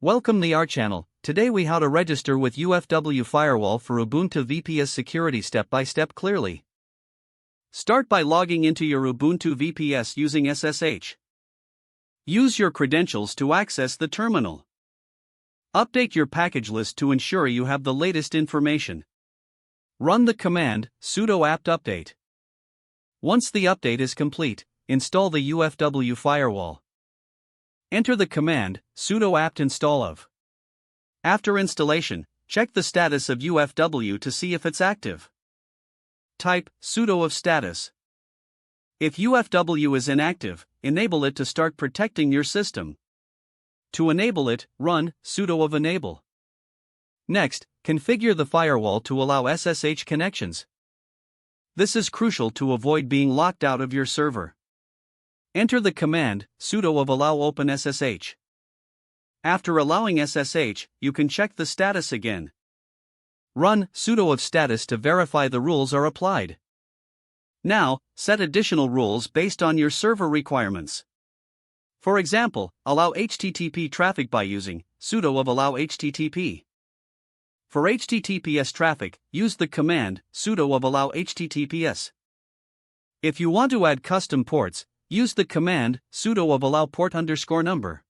Welcome to our channel. Today we how to register with UFW Firewall for Ubuntu VPS security step by step clearly. Start by logging into your Ubuntu VPS using SSH. Use your credentials to access the terminal. Update your package list to ensure you have the latest information. Run the command sudo apt update. Once the update is complete, install the UFW Firewall. Enter the command sudo apt install of. After installation, check the status of UFW to see if it's active. Type sudo of status. If UFW is inactive, enable it to start protecting your system. To enable it, run sudo of enable. Next, configure the firewall to allow SSH connections. This is crucial to avoid being locked out of your server. Enter the command sudo of allow open SSH. After allowing SSH, you can check the status again. Run sudo of status to verify the rules are applied. Now, set additional rules based on your server requirements. For example, allow HTTP traffic by using sudo of allow HTTP. For HTTPS traffic, use the command sudo of allow HTTPS. If you want to add custom ports, use the command sudo of allow port_number.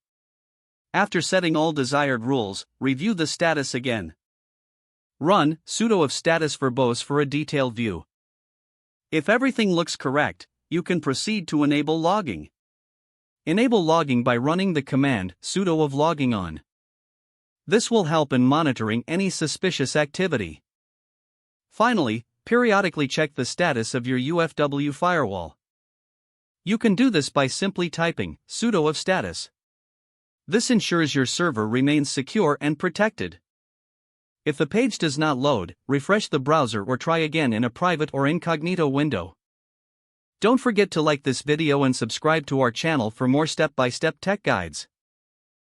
After setting all desired rules, review the status again. Run sudo of status verbose for a detailed view. If everything looks correct, you can proceed to enable logging. Enable logging by running the command sudo of logging on. This will help in monitoring any suspicious activity. Finally, periodically check the status of your UFW firewall. You can do this by simply typing sudo of status. This ensures your server remains secure and protected. If the page does not load, refresh the browser or try again in a private or incognito window. Don't forget to like this video and subscribe to our channel for more step-by-step tech guides.